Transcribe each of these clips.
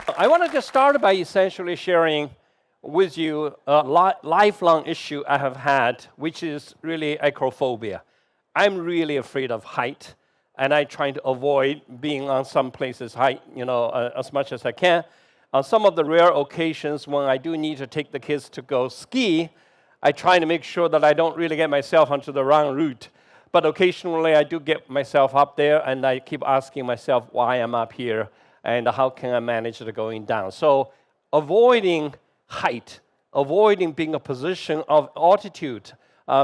I wanted to start by essentially sharing with you a lifelong issue I have had, which is really acrophobia. I'm really afraid of height, and I try to avoid being on some places height, as much as I can. On some of the rare occasions when I do need to take the kids to go ski, I try to make sure that I don't really get myself onto the wrong route. But occasionally I do get myself up there, and I keep asking myself why I'm up here and how can I manage it going down. So avoiding height, avoiding being a position of altitude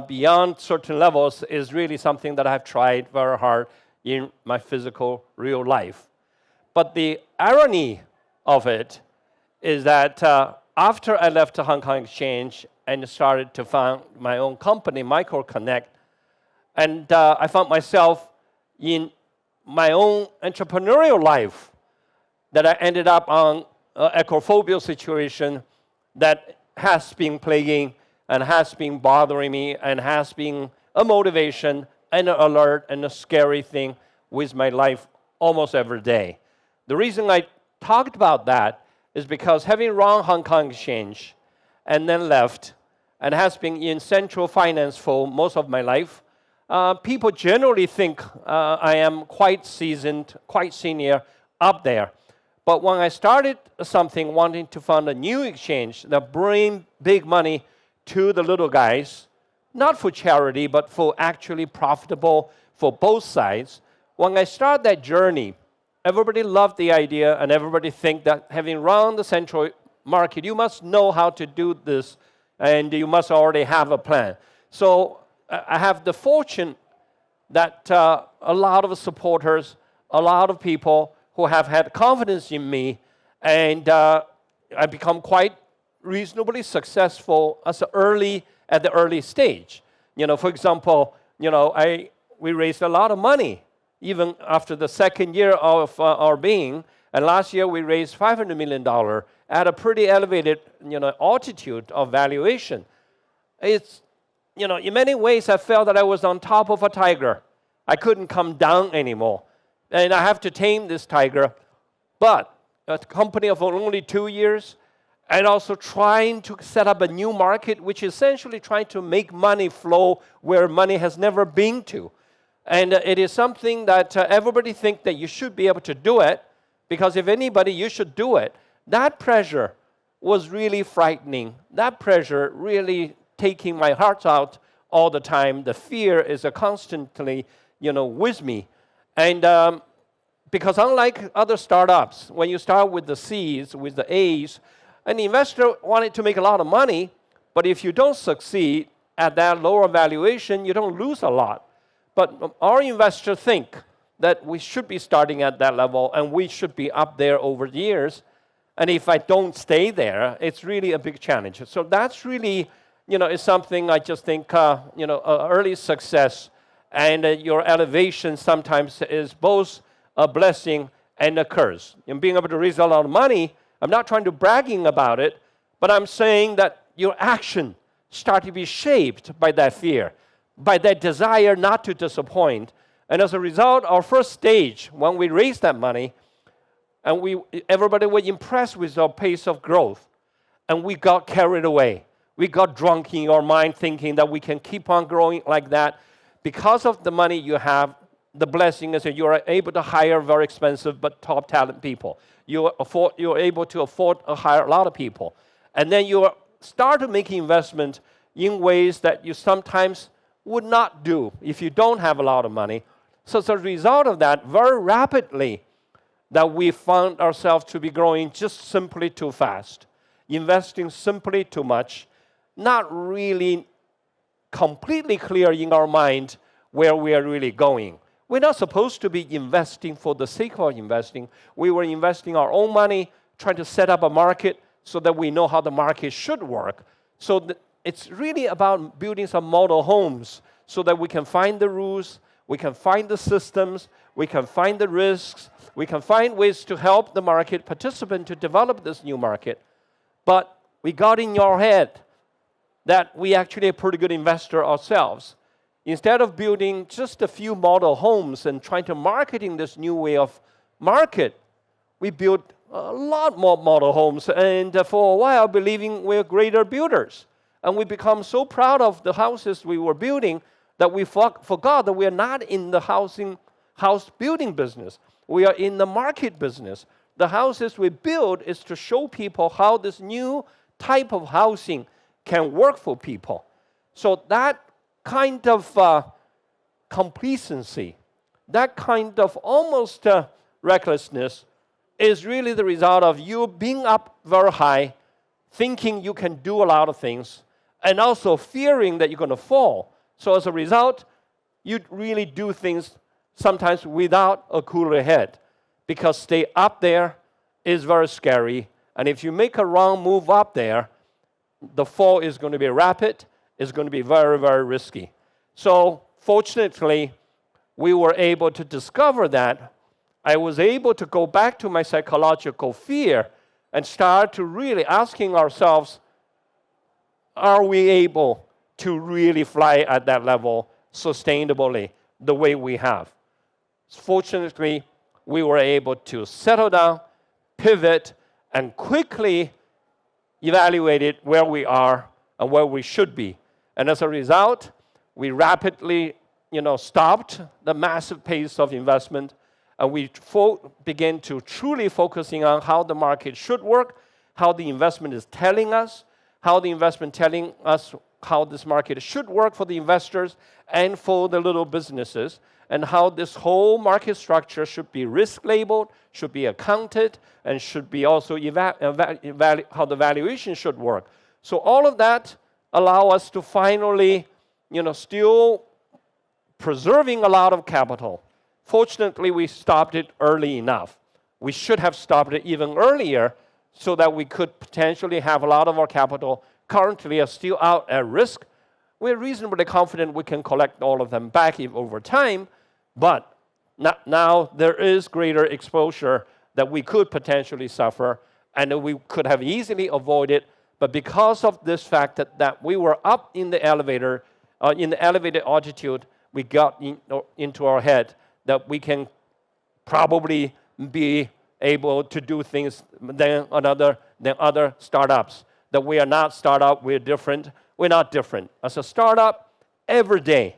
beyond certain levels is really something that I've tried very hard in my physical real life. But the irony of it is that after I left the Hong Kong Exchange and started to found my own company, MicroConnect, and I found myself in my own entrepreneurial life that I ended up on an acrophobia situation that has been plaguing and has been bothering me and has been a motivation and an alert and a scary thing with my life almost every day. The reason I talked about that is because having run Hong Kong Exchange and then left and has been in central finance for most of my life, people generally think I am quite seasoned, quite senior up there. But when I started something, wanting to fund a new exchange that bring big money to the little guys, not for charity, but for actually profitable for both sides, when I started that journey, everybody loved the idea, and everybody think that having run the central market, you must know how to do this, and you must already have a plan. So I have the fortune that a lot of supporters, a lot of people who have had confidence in me, and I become quite reasonably successful at the early stage. For example, we raised a lot of money even after the second year of our being, and last year we raised $500 million at a pretty elevated altitude of valuation. It's in many ways I felt that I was on top of a tiger. I couldn't come down anymore. And I have to tame this tiger. But a company of only 2 years, and also trying to set up a new market, which is essentially trying to make money flow where money has never been to. And it is something that everybody thinks that you should be able to do it, because if anybody, you should do it. That pressure was really frightening. That pressure really taking my heart out all the time. The fear is constantly, with me. And because unlike other startups, when you start with the C's, with the A's, an investor wanted to make a lot of money, but if you don't succeed at that lower valuation, you don't lose a lot. But our investors think that we should be starting at that level, and we should be up there over the years. And if I don't stay there, it's really a big challenge. So that's really, is something I just think, early success and your elevation sometimes is both a blessing and a curse. And being able to raise a lot of money, I'm not trying to bragging about it, but I'm saying that your action start to be shaped by that fear, by that desire not to disappoint. And as a result, our first stage, when we raised that money, and everybody was impressed with our pace of growth, and we got carried away. We got drunk in our mind thinking that we can keep on growing like that. Because of the money you have, the blessing is that you are able to hire very expensive but top talent people. You're able to afford to hire a lot of people. And then you start to make investment in ways that you sometimes would not do if you don't have a lot of money. So as a result of that, very rapidly, that we found ourselves to be growing just simply too fast, investing simply too much, not really completely clear in our mind where we are really going. We're not supposed to be investing for the sake of investing. We were investing our own money, trying to set up a market so that we know how the market should work. So it's really about building some model homes so that we can find the rules, we can find the systems, we can find the risks, we can find ways to help the market participant to develop this new market. But we got in our head that we actually a pretty good investor ourselves. Instead of building just a few model homes and trying to marketing this new way of market, we built a lot more model homes, and for a while believing we're greater builders. And we become so proud of the houses we were building that we forgot that we are not in the house building business. We are in the market business. The houses we build is to show people how this new type of housing can work for people. So that kind of complacency, that kind of almost recklessness is really the result of you being up very high, thinking you can do a lot of things, and also fearing that you're going to fall. So as a result, you really do things sometimes without a cooler head, because stay up there is very scary. And if you make a wrong move up there, the fall is going to be rapid, it's going to be very, very risky. So fortunately, we were able to discover that. I was able to go back to my psychological fear and start to really asking ourselves, are we able to really fly at that level sustainably the way we have? Fortunately, we were able to settle down, pivot, and quickly evaluate where we are and where we should be. And as a result, we rapidly stopped the massive pace of investment, and we began to truly focusing on how the market should work, how the investment is telling us, how the investment telling us how this market should work for the investors and for the little businesses, and how this whole market structure should be risk labeled, should be accounted, and should be also how the valuation should work. So all of that allow us to finally, still preserving a lot of capital. Fortunately, we stopped it early enough. We should have stopped it even earlier so that we could potentially have a lot of our capital currently are still out at risk. We're reasonably confident we can collect all of them back over time, but now there is greater exposure that we could potentially suffer and that we could have easily avoided. But because of this fact that we were up in the elevator, in the elevated altitude, we got into our head that we can probably be able to do things than other startups. That we are not startup, we're different. We're not different. As a startup, every day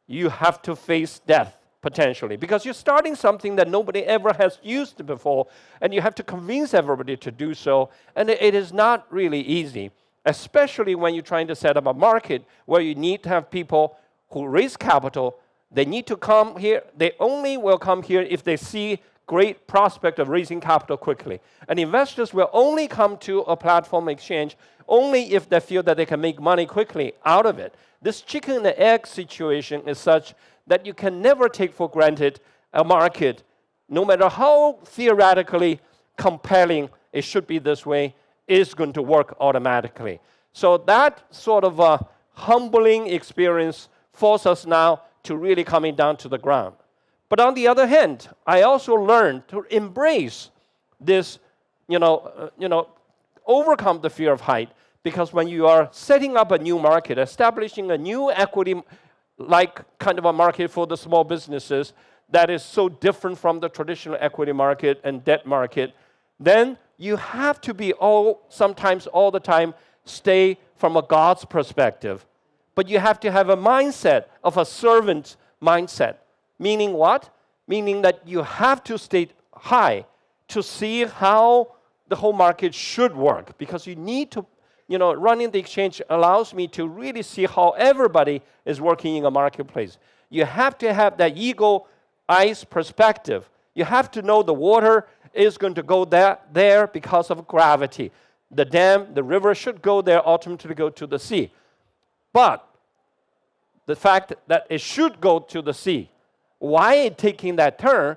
you have to face death potentially because you're starting something that nobody ever has used before, and you have to convince everybody to do so, and it is not really easy, especially when you're trying to set up a market where you need to have people who raise capital. They need to come here. They only will come here if they see great prospect of raising capital quickly. And investors will only come to a platform exchange only if they feel that they can make money quickly out of it. This chicken and egg situation is such that you can never take for granted a market, no matter how theoretically compelling it should be this way, is going to work automatically. So that sort of a humbling experience forces us now to really coming down to the ground. But on the other hand, I also learned to embrace this, overcome the fear of height, because when you are setting up a new market, establishing a new equity-like kind of a market for the small businesses that is so different from the traditional equity market and debt market, then you have to be sometimes all the time, stay from a God's perspective. But you have to have a mindset of a servant mindset. Meaning what? Meaning that you have to stay high to see how the whole market should work, because you need to, running the exchange allows me to really see how everybody is working in a marketplace. You have to have that eagle eyes perspective. You have to know the water is going to go there because of gravity. The dam, the river should go there, ultimately go to the sea. But the fact that it should go to the sea, why it's taking that turn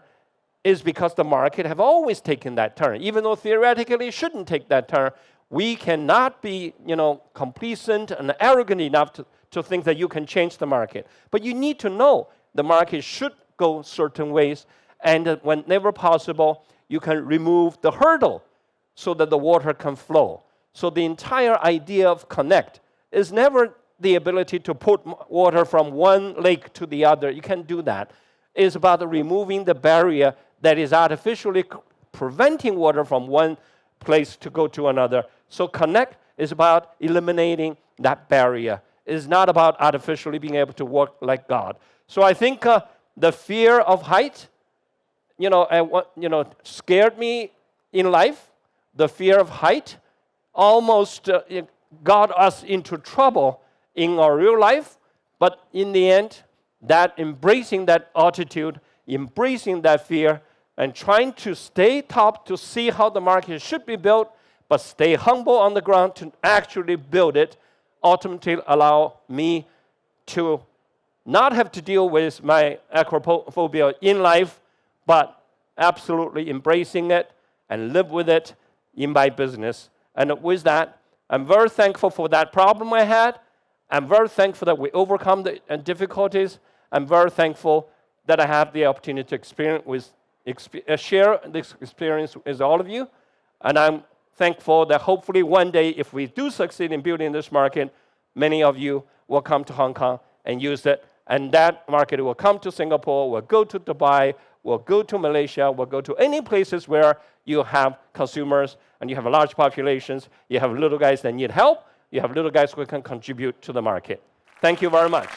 is because the market have always taken that turn. Even though theoretically it shouldn't take that turn, we cannot be, complacent and arrogant enough to think that you can change the market. But you need to know the market should go certain ways, and whenever possible, you can remove the hurdle so that the water can flow. So the entire idea of connect is never the ability to put water from one lake to the other. You can't do that. It's about removing the barrier that is artificially preventing water from one place to go to another. So connect is about eliminating that barrier. It's not about artificially being able to work like God. So I think the fear of height, scared me in life. The fear of height almost got us into trouble in our real life. But in the end, that embracing that attitude, embracing that fear, and trying to stay top to see how the market should be built, but stay humble on the ground to actually build it, ultimately allow me to not have to deal with my acrophobia in life, but absolutely embracing it and live with it in my business. And with that, I'm very thankful for that problem I had. I'm very thankful that we overcome the difficulties. I'm very thankful that I have the opportunity to share this experience with all of you. And I'm thankful that hopefully one day, if we do succeed in building this market, many of you will come to Hong Kong and use it. And that market will come to Singapore, will go to Dubai, will go to Malaysia, will go to any places where you have consumers and you have large populations, you have little guys that need help, you have little guys who can contribute to the market. Thank you very much.